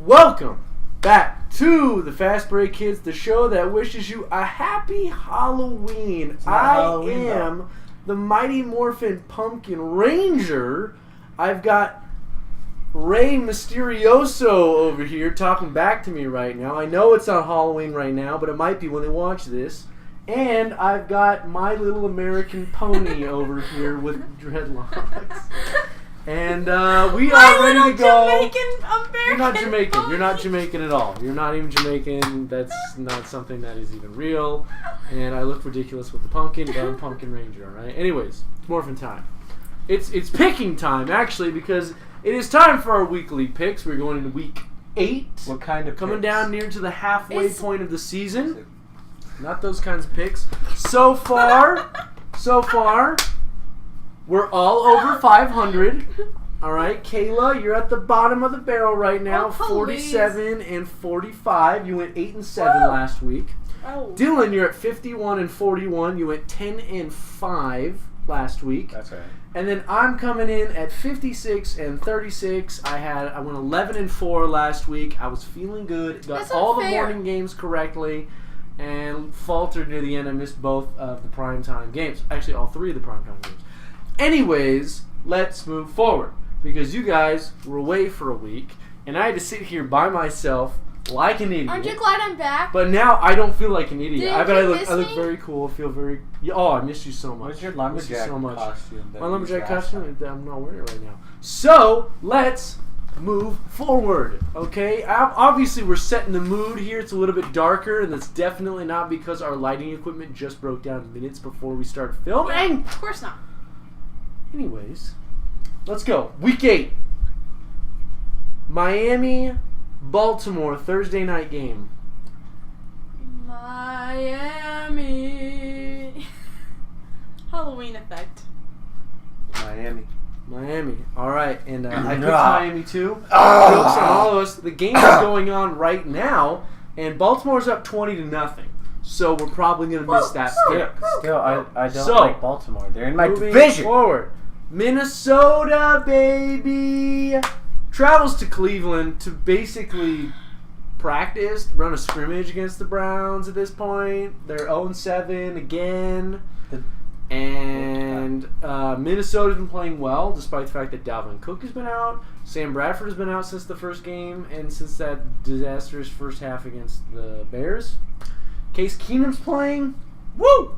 Welcome back to the Fast Break Kids, the show that wishes you a happy Halloween. Am the Mighty Morphin Pumpkin Ranger. I've got Ray Mystirioso over here talking back to me right now. I know it's not Halloween right now, but it might be when they watch this. And I've got My Little American Pony over here with dreadlocks. And we are ready to go. You're not Jamaican. Pony. You're not Jamaican at all. You're not even Jamaican. That's not something that is even real. And I look ridiculous with the pumpkin, but I'm Pumpkin Ranger, alright? Anyways, it's morphin' time. It's picking time, actually, because it is time for our weekly picks. We're going into week 8. What kind of Coming picks? down near to the halfway point of the season. Not those kinds of picks. So far, we're all over 500. All right, Kayla, you're at the bottom of the barrel right now. 47 and 45. You went 8 and 7 last week. Oh. Dylan, you're at 51 and 41. You went 10 and 5 last week. That's right. And then I'm coming in at 56 and 36. I went 11 and 4 last week. I was feeling good. Got That's all the unfair. morning games correctly. And faltered near the end. I missed both of the primetime games. Actually, all 3 of the primetime games. Anyways, let's move forward. Because you guys were away for a week. And I had to sit here by myself like an idiot. Aren't you glad I'm back? But now I don't feel like an idiot. Didn't I bet you I miss look me? very cool. I feel very... Oh, I miss you so much. What's your Miss you lumberjack so much. costume? My lumberjack costume? I'm not wearing it right now. So, let's move forward, okay? Obviously, we're setting the mood here. It's a little bit darker, and that's definitely not because our lighting equipment just broke down minutes before we started filming. Of course not. Anyways, let's go. Week 8. Miami, Baltimore, Thursday night game. Miami. Halloween effect. Miami. All right, and I picked Ah. Miami too. Jokes on all of us. The game is going on right now, and Baltimore's up 20-0. So we're probably gonna miss that pick. Still, I don't So, like Baltimore. They're in my Moving division. forward, Minnesota baby travels to Cleveland to basically practice, run a scrimmage against the Browns. At this point, they're 0-7 again. And Minnesota's been playing well, despite the fact that Dalvin Cook has been out. Sam Bradford has been out since the first game, and since that disastrous first half against the Bears. Case Keenum's playing. Woo!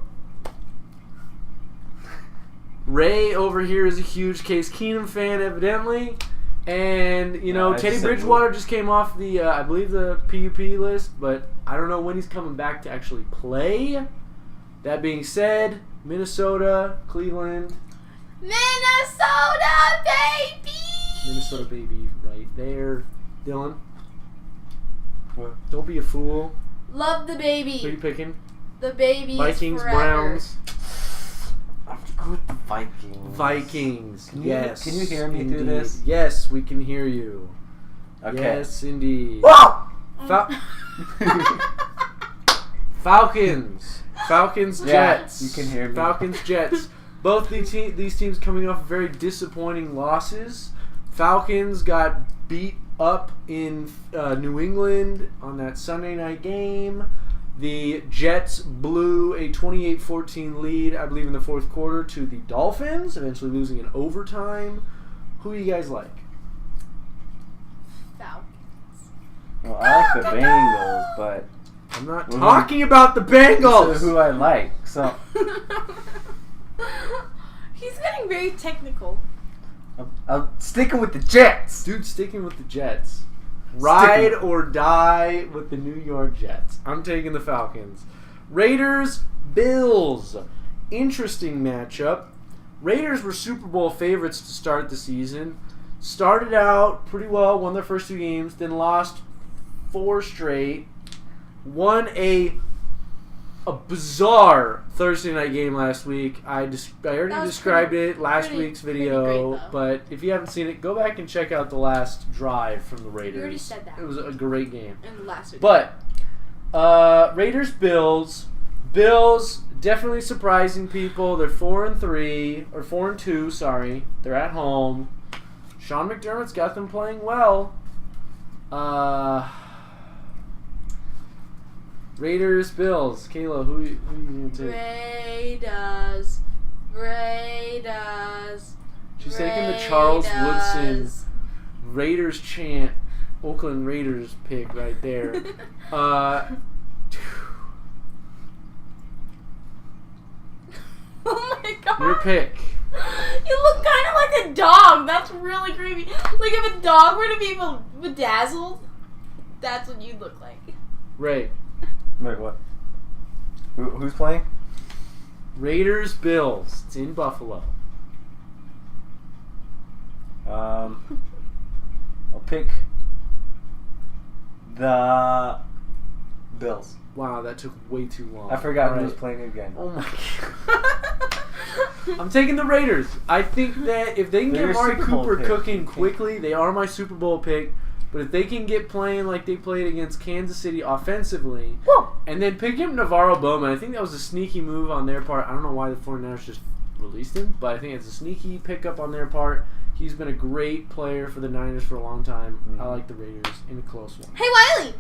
Ray over here is a huge Case Keenum fan, evidently. And, you know, Teddy Bridgewater just came off the, I believe, the PUP list, but I don't know when he's coming back to actually play. That being said, Minnesota, Cleveland. Minnesota baby. Minnesota baby right there. Dylan, What? don't be a fool. Love the baby. Who are you picking? The baby. Vikings, is forever. Browns. I'm good with the Vikings. Vikings. Can you- Yes. can you hear me through indeed. this? Yes, we can hear you. Okay. Yes, indeed. Whoa! Falcons. Falcons, Yeah, Jets. you can hear me. Falcons, Jets. Both these teams coming off very disappointing losses. Falcons got beat up in New England on that Sunday night game. The Jets blew a 28-14 lead, I believe, in the fourth quarter to the Dolphins, eventually losing in overtime. Who do you guys like? Falcons. Well, I like the Bengals, but I'm not Well, talking about the Bengals. this is who I like. So He's getting very technical. I'm sticking with the Jets. Dude, sticking with the Jets. Ride or die with the New York Jets. I'm taking the Falcons. Raiders, Bills. Interesting matchup. Raiders were Super Bowl favorites to start the season. Started out pretty well, won their first 2 games, then lost 4 straight. Won a bizarre Thursday night game last week. I already described it last week's video, pretty great, though. but if you haven't seen it, go back and check out the last drive from the Raiders. You already said that. It was a great game. In the last video. But Raiders, Bills. Bills definitely surprising people. They're 4-3 or 4-2. Sorry, they're at home. Sean McDermott's got them playing well. Raiders, Bills. Kayla, who you gonna take? Raiders. She's taking the Charles Woodson Raiders chant, Oakland Raiders pick right there. Oh my god. Your pick. You look kind of like a dog. That's really creepy. Like if a dog were to be bedazzled, that's what you'd look like. Ray. Wait, what? Who's playing? Raiders, Bills. It's in Buffalo. I'll pick the Bills. Wow, that took way too long. I forgot who Alright. was playing again. Oh my god. I'm taking the Raiders. I think that if they can They're get your Amari Super Bowl Cooper pick. cooking quickly, they are my Super Bowl pick. But if they can get playing like they played against Kansas City offensively, and then pick up Navarro Bowman, I think that was a sneaky move on their part. I don't know why the 49ers just released him, but I think it's a sneaky pickup on their part. He's been a great player for the Niners for a long time. I like the Raiders in a close one. Hey Wiley,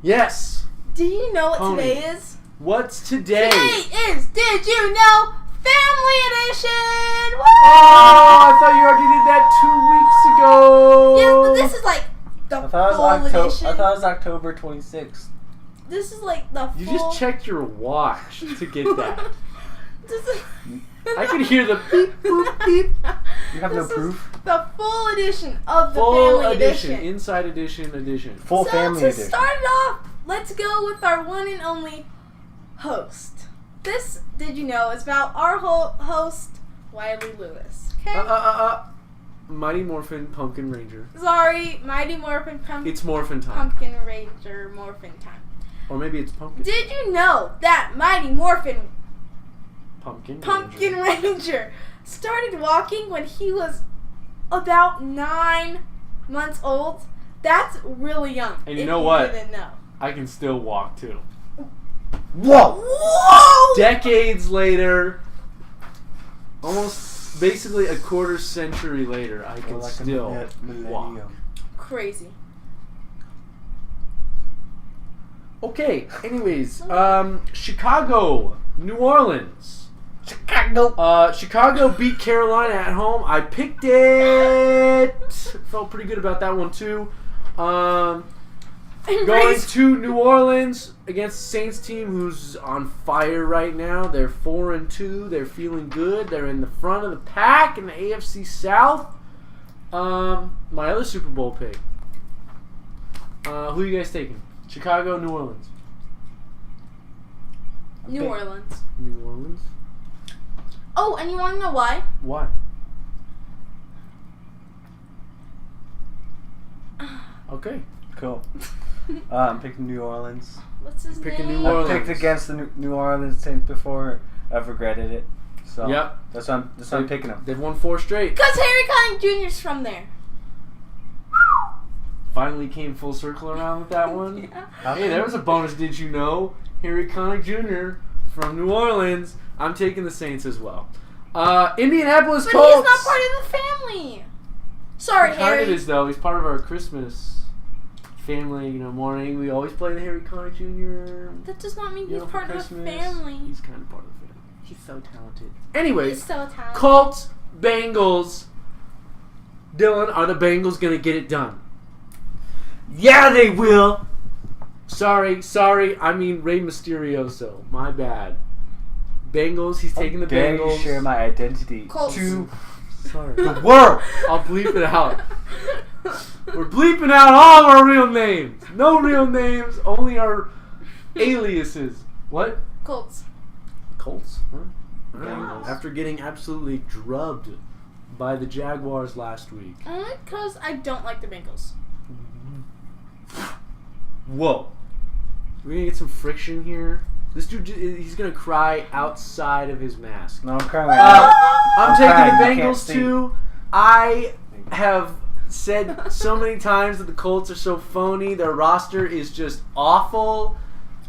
Yes! do you know what Pony. today is? What's today? Today is Did You Know Family Edition! Woo! Oh, I thought you already did that 2 weeks ago. Yes, but this is like the I thought full edition. it was October 26th. This is like the full. You just checked your watch to get that. This is. I could hear the beep, boop, beep. You have no This is proof? The full edition of the Full Family edition. Edition. Inside edition. Full so family to edition. start it off, let's go with our one and only host. This, did you know, is about our host, Wiley Lewis. Okay? Mighty Morphin Pumpkin Ranger. Sorry, Mighty Morphin Pumpkin. It's Morphin time. Pumpkin Ranger Morphin time. Or maybe it's Pumpkin. Did you know that Mighty Morphin Pumpkin Ranger started walking when he was about 9 months old? That's really young. And you if know what? Didn't know. I can still walk too. Whoa! Whoa! Decades later, almost basically a quarter century later, I can still walk. Crazy. Okay, anyways, Chicago, New Orleans. Chicago beat Carolina at home. I picked it. Felt pretty good about that one too. Going to New Orleans against the Saints team who's on fire right now. They're 4-2. They're feeling good. They're in the front of the pack in the AFC South. My other Super Bowl pick. Who are you guys taking? Chicago, New Orleans. New Orleans. New Orleans. Oh, and you want to know why? Why? Okay. Cool. I'm picking New Orleans. What's his Picking name? New I've Orleans. picked against the New Orleans Saints before. I've regretted it. So Yep. that's why I'm picking them. They've won 4 straight. Because Harry Connick Jr.'s from there. Finally came full circle around with that one. Yeah. Hey, there was a bonus. Did you know? Harry Connick Jr. from New Orleans. I'm taking the Saints as well. Indianapolis But Colts. he's not part of the family. Sorry, He kind Harry. of is though. He's part of our Christmas family. Morning. We always play the Harry Connick Jr. That does not mean he's for part of the Christmas. family. He's kind of part of the family. He's so talented. Anyways, He's so talented. Colts, Bengals. Dylan, are the Bengals gonna get it done? Yeah, they will. Sorry. I mean Ray Mysterioso. My bad. Bengals. He's taking the Dare Bengals. you share my identity Colts. to Sorry. the world? I'll bleep it out. We're bleeping out all of our real names. No real names. Only our aliases. What? Colts. Colts? Huh? Bengals. After getting absolutely drubbed by the Jaguars last week. Only because I don't like the Bengals. Whoa. We're gonna get some friction here. This dude, he's gonna cry outside of his mask. No, I'm crying right now. I'm I'm taking crying, the you can't Bengals see. too. I have said so many times that the Colts are so phony. Their roster is just awful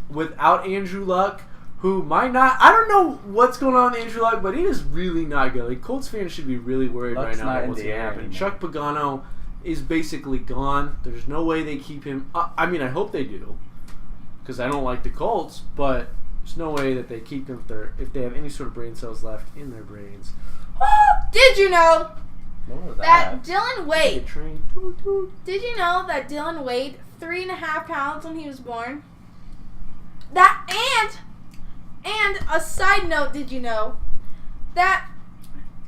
without Andrew Luck, who might not. I don't know what's going on with Andrew Luck, but he is really not good. Like, Colts fans should be really worried Luck's right now not about in what's the going to air happen. anymore. Chuck Pagano is basically gone. There's no way they keep him. I mean, I hope they do, because I don't like the Colts, but there's no way that they keep him if they have any sort of brain cells left in their brains. Did you know What was that Dylan weighed? Toot. Did you know that Dylan weighed 3.5 pounds when he was born? That and a side note, did you know that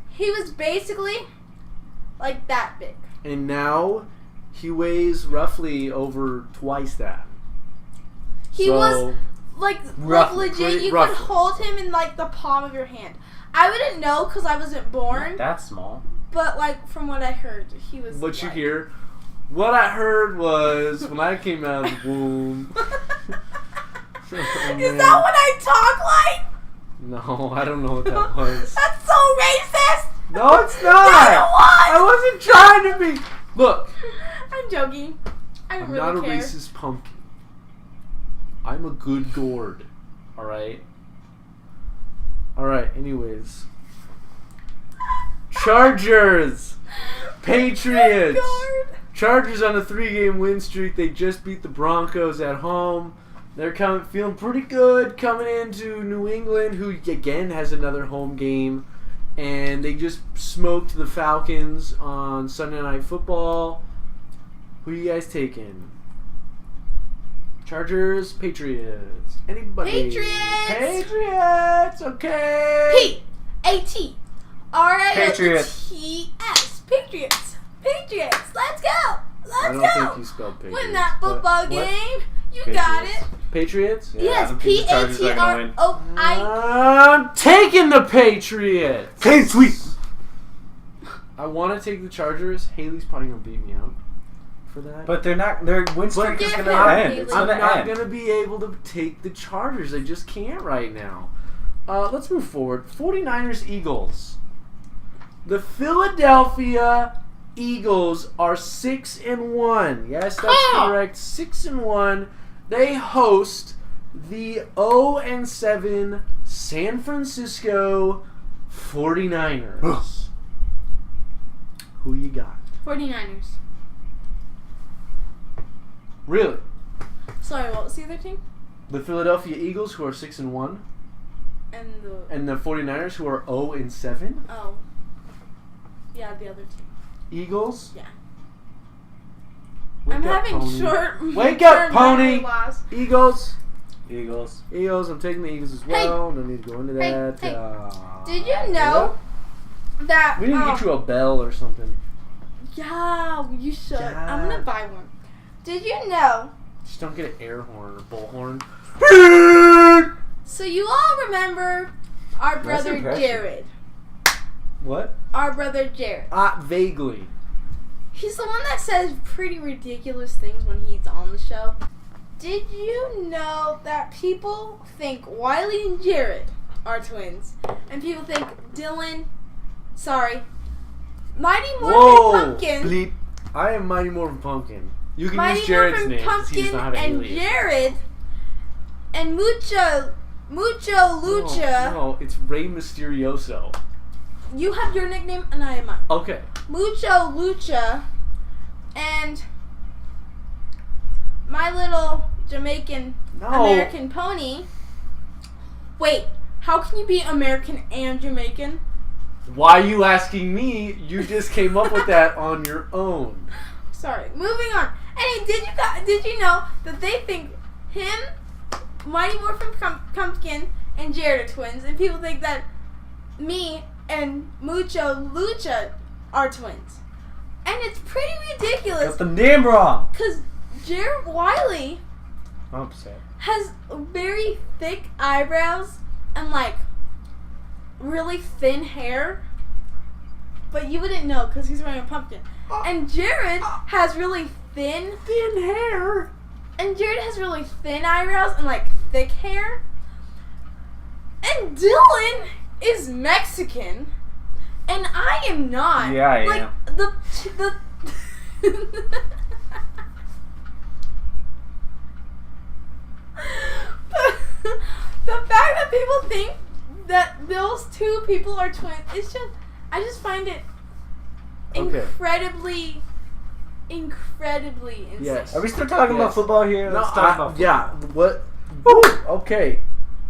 he was basically like that big? And now he weighs roughly over twice that. He was like legit. You roughly. could hold him in like the palm of your hand. I wouldn't know because I wasn't born. That's small. But like from what I heard, he was. What you like, hear? What I heard was when I came out of the womb. Is that what I talk like? No, I don't know what that was. That's so racist. No, it's not. Yes, it was. I wasn't trying to be. Look, I'm joking. I'm really not a care. racist pumpkin. I'm a good gourd. All right. All right. Anyways, Chargers, Patriots. Oh, God. Chargers on a 3-game win streak. They just beat the Broncos at home. They're feeling pretty good coming into New England, who again has another home game, and they just smoked the Falcons on Sunday Night Football. Who you guys taking? Chargers, Patriots. Anybody? Patriots. Okay. Patriots. Patriots. Let's go. I don't think you spelled Patriots. Win that football but- game. You Patriots. got it. Patriots? Yeah, I Yes, don't think the Chargers are gonna win. Patriots. I'm taking the Patriots. Okay, sweet. I want to take the Chargers. Haley's probably gonna beat me out for that. But they're not. Their win streak is Forgive gonna him, end. It's I'm gonna not end. gonna be able to take the Chargers. I just can't right now. Let's move forward. 49ers, Eagles. The Philadelphia Eagles are 6-1. Yes, that's correct. 6-1. They host the 0-7 San Francisco 49ers. Who you got? 49ers. Really? Sorry, what was the other team? The Philadelphia Eagles, who are 6-1, and the 49ers, who are 0-7. Oh. Yeah, the other team. Eagles. Yeah. Wake I'm up, having pony. short. Wake up, term pony. memory loss. Eagles. Eagles. I'm taking the Eagles as well. No need to go into that. Hey. Did you know that? We need to get you a bell or something. Yeah, you should. Yeah. I'm gonna buy one. Did you know? Just don't get an air horn or bullhorn. So you all remember our Nice brother impression. Jared. What? Our brother Jared. Vaguely. He's the one that says pretty ridiculous things when he's on the show. Did you know that people think Wiley and Jared are twins? And people think Mighty Morphin Pumpkin. Bleep. I am Mighty Morphin Pumpkin. You can Mighty use Jared's Morphin name. 'Cause he does Pumpkin not have an and alias. Jared and Mucho Lucha. No, it's Ray Mystirioso. You have your nickname and I have mine. Okay. Mucho Lucha and my little Jamaican American pony. Wait, how can you be American and Jamaican? Why are you asking me? You just came up with that on your own. Sorry. Moving on. Hey, did you know that they think him, Mighty Morphin Pumpkin, and Jared are twins, and people think that me and Mucho Lucha are twins, and it's pretty ridiculous. Got the name wrong. Cause Jared Wiley I'm upset. has very thick eyebrows and like really thin hair, but you wouldn't know because he's wearing a pumpkin. And Jared has really thin hair, and Jared has really thin eyebrows and like thick hair. And Dylan is Mexican, and I am not. Yeah, I like, am. The the fact that people think that those two people are twins, I just find it Okay. incredibly incredibly insane. Yes. Are we still talking about football here? No, Let's talk about football. yeah. What? Woo! Okay.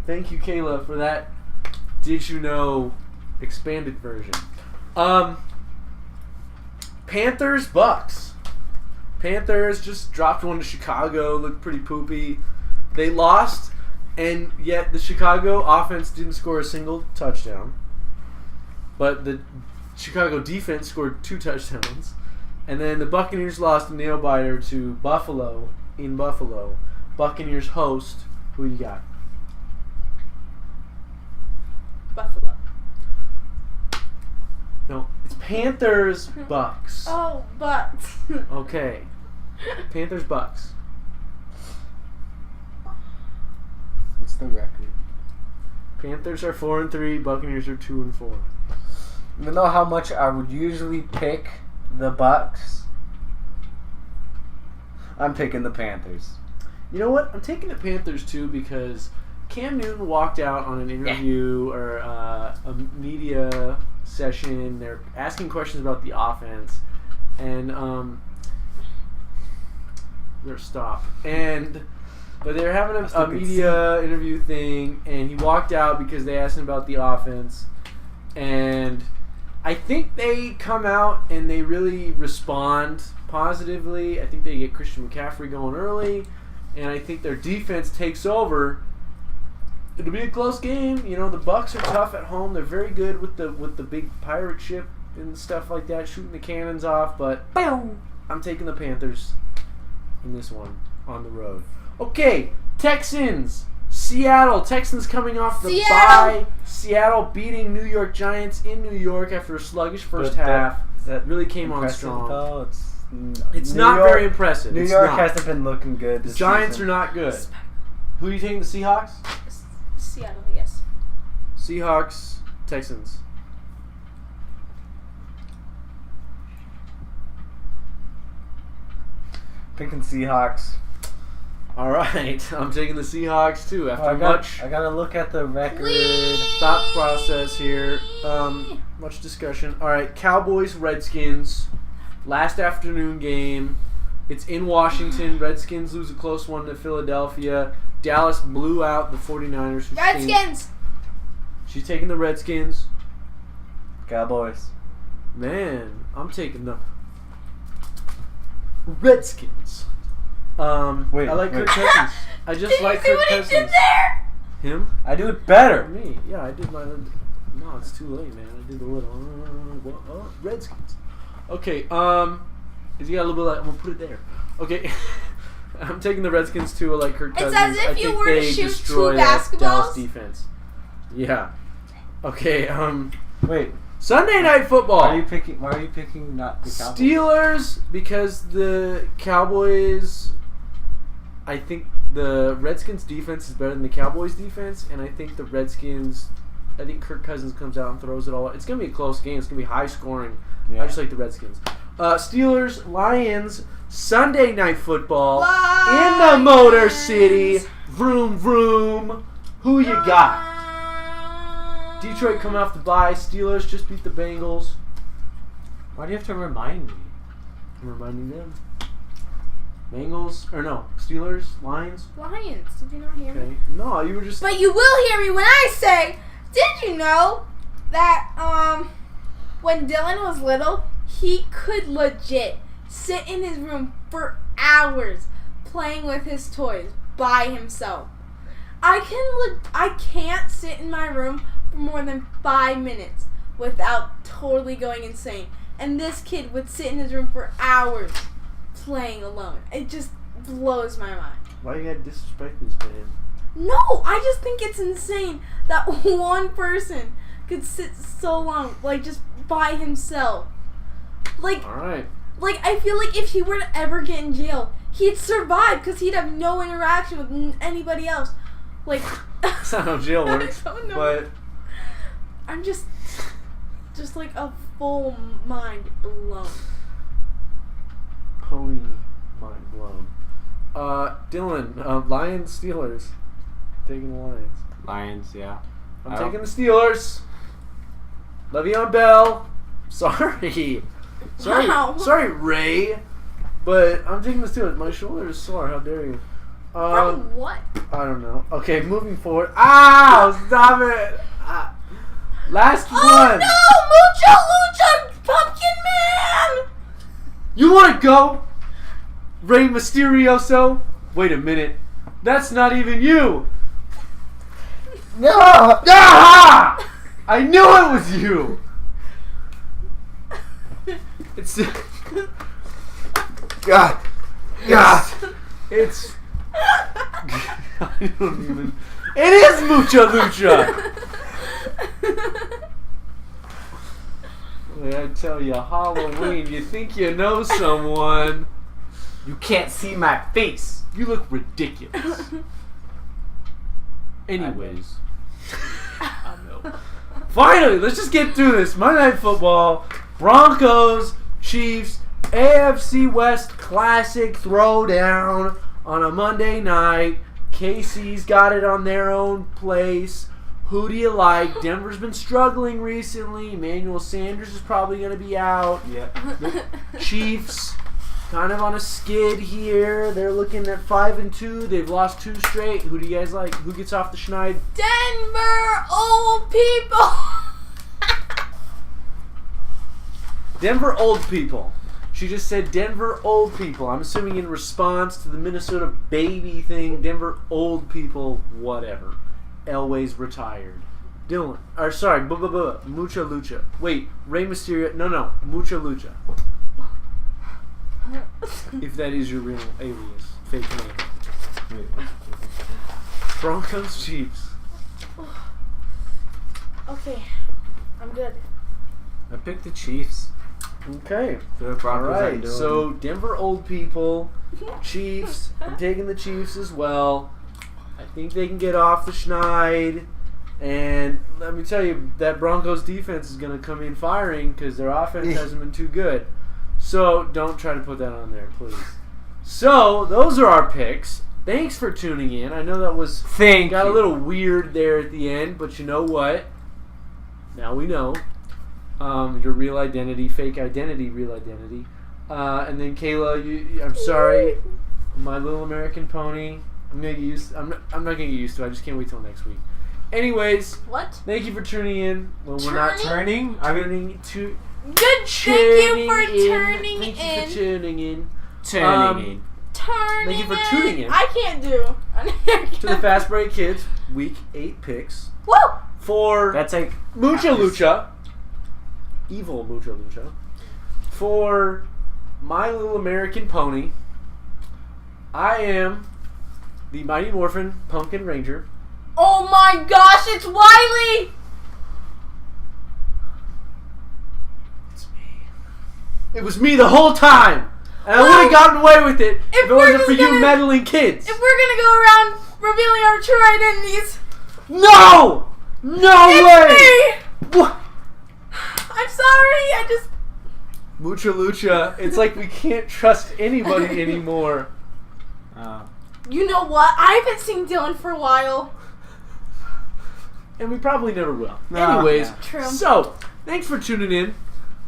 Thank you, Kayla, for that. Did you know? Expanded version. Panthers Bucks. Panthers just dropped one to Chicago. Looked pretty poopy. They lost, and yet the Chicago offense didn't score a single touchdown. But the Chicago defense scored 2 touchdowns. And then the Buccaneers lost a nail biter to Buffalo in Buffalo. Buccaneers host. Who you got? Buffalo. No, it's Panthers Bucks. Oh, but. Okay. Panthers Bucks. What's the record? Panthers are 4-3. Buccaneers are 2-4. Even though how much I would usually pick the Bucks, I'm picking the Panthers. You know what? I'm taking the Panthers too because Cam Newton walked out on an interview or a media session. They're asking questions about the offense, and but they were having a media interview thing, and he walked out because they asked him about the offense, and I think they come out and they really respond positively. I think they get Christian McCaffrey going early, and I think their defense takes over. It'll be a close game. You know, the Bucks are tough at home. They're very good with the big pirate ship and stuff like that, shooting the cannons off. But boom, I'm taking the Panthers in this one on the road. Okay, Texans. Seattle. Texans coming off the bye. Seattle beating New York Giants in New York after a sluggish first half. That really came on strong. Though? It's not very impressive. New York hasn't been looking good this The Giants season. are not good. Who are you taking, the Seahawks? Seattle, yes. Seahawks, Texans. Picking Seahawks. All right, I'm taking the Seahawks too. After I gotta look at the record. thought process here, much discussion. All right, Cowboys, Redskins, last afternoon game. It's in Washington. Redskins lose a close one to Philadelphia. Dallas blew out the 49ers. Redskins! She's taking the Redskins. Cowboys. Man, I'm taking the Redskins. Wait, I like Kirk Cousins. I just like Kirk Cousins. Did there? Him? I do it better. Me? Yeah, I did my. No, it's too late, man. I did the little Redskins. Okay. Is he got a little bit? I'm gonna put it there. Okay. I'm taking the Redskins too. I like Kirk Cousins. It's as if you were to shoot 2 basketballs. Dallas defense. Yeah. Okay. Wait. Sunday Night Football. Why are you picking not the Cowboys? Steelers, because the Cowboys. I think the Redskins defense is better than the Cowboys defense, and I think the Redskins. I think Kirk Cousins comes out and throws it all. It's gonna be a close game. It's gonna be high scoring. Yeah. I just like the Redskins. Steelers, Lions, Sunday Night Football in the Motor City. Vroom vroom. Who you got? Detroit coming off the bye. Steelers just beat the Bengals. Why do you have to remind me? I'm reminding them. Bengals or no Steelers, Lions. Lions. Did you not hear Okay. me? No, you were just. But you will hear me when I say, did you know that when Dylan was little, he could legit sit in his room for hours playing with his toys by himself. I can't sit in my room for more than 5 minutes without totally going insane. And this kid would sit in his room for hours playing alone. It just blows my mind. Why you gotta disrespect this man? No, I just think it's insane that one person could sit so long, like, just by himself. Like, All right. like I feel like if he were to ever get in jail, he'd survive because he'd have no interaction with anybody else. Like, That's not how jail works. I don't know. But I'm just like a full mind blown. pony mind blown. Dylan, Lions, Steelers. Taking the Lions. Lions, yeah. I'm taking the Steelers. Le'Veon Bell. Sorry. Wow. Sorry, Ray But I'm taking this too. My shoulder is sore. How dare you? From what? I don't know. Okay, moving forward. Ow! Stop it! Last one. Oh no! Mucha Lucha Pumpkin Man! You want to go? Ray Mystirioso? Wait a minute. That's not even you. No! Ah! I knew it was you. It's. God. God. It's. I don't even. It is Mucha Lucha. I tell you, Halloween. You think you know someone? You can't see my face. You look ridiculous. Anyways, I know. Finally, let's just get through this. Monday Night Football, Broncos, Chiefs, AFC West Classic Throwdown on a Monday night. KC's got it on their own place. Who do you like? Denver's been struggling recently. Emmanuel Sanders is probably going to be out. Yep. The Chiefs kind of on a skid here. They're looking at 5-2. They've lost 2 straight. Who do you guys like? Who gets off the schneid? Denver old people. Denver old people. She just said Denver old people. I'm assuming in response to the Minnesota baby thing. Denver old people, whatever. Elway's retired. Dylan, or sorry, Mucha Lucha. Wait, Ray Mysterio. No, Mucha Lucha. If that is your real alias, fake name. Broncos, Chiefs. Okay, I'm good. I picked the Chiefs. Okay. The Broncos aren't Alright, doing so Denver old people, Chiefs. I'm taking the Chiefs as well. I think they can get off the schneid. And let me tell you, that Broncos defense is going to come in firing because their offense hasn't been too good. So don't try to put that on there, please. So those are our picks. Thanks for tuning in. I know that was got a little weird there at the end, but you know what? Now we know. Your real identity, fake identity, real identity. And then Kayla, I'm sorry, My Little American Pony. I'm not gonna get used to it. I just can't wait till next week. Anyways, What? thank you for tuning in. Well, we're not Turning? turning to. Good. Thank you for tuning Thank you in. for tuning in. Turning in. Thank you for tuning in. I can't do. To the Fast Break Kids Week 8 picks Woo! for That's like Mucha Lucha, evil Mucha Lucha, for My Little American Pony. I am the Mighty Morphin Pumpkin Ranger. Oh my gosh, it's Wiley! It's me. It was me the whole time, and I would have gotten away with it if it wasn't for you meddling kids. If we're gonna go around revealing our true identities, No! No way! it's me! What? I'm sorry, I just... Mucha Lucha, it's like we can't trust anybody anymore. You know what? I haven't seen Dylan for a while. And we probably never will. No, Anyways, yeah. True. So, thanks for tuning in.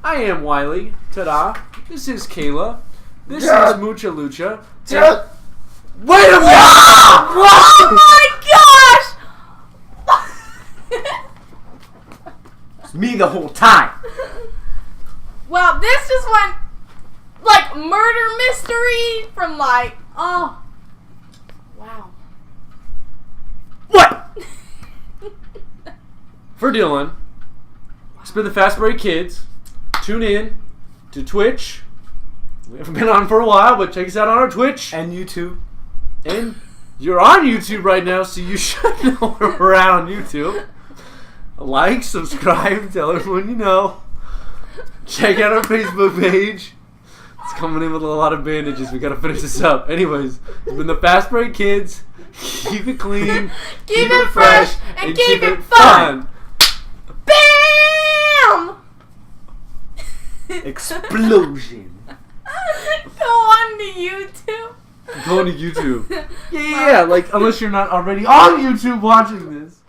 I am Wiley. Ta-da. This is Kayla. This is Mucha Lucha. Yeah. Wait a minute! Oh my gosh! It's me the whole time. Wow, this just went like murder mystery from like, oh. Wow. What? For Dylan, it's been the Fast Break Kids. Tune in to Twitch. We haven't been on for a while, but check us out on our Twitch. And YouTube. And you're on YouTube right now, so you should know we're out on YouTube. Like, subscribe, tell everyone you know. Check out our Facebook page. It's coming in with a lot of bandages. We gotta finish this up. Anyways, it's been the Fast Break Kids. Keep it clean, Keep it fresh, and keep it fun. BAM! Explosion. Go on to YouTube. Go to YouTube. Yeah, like, unless you're not already on YouTube watching this.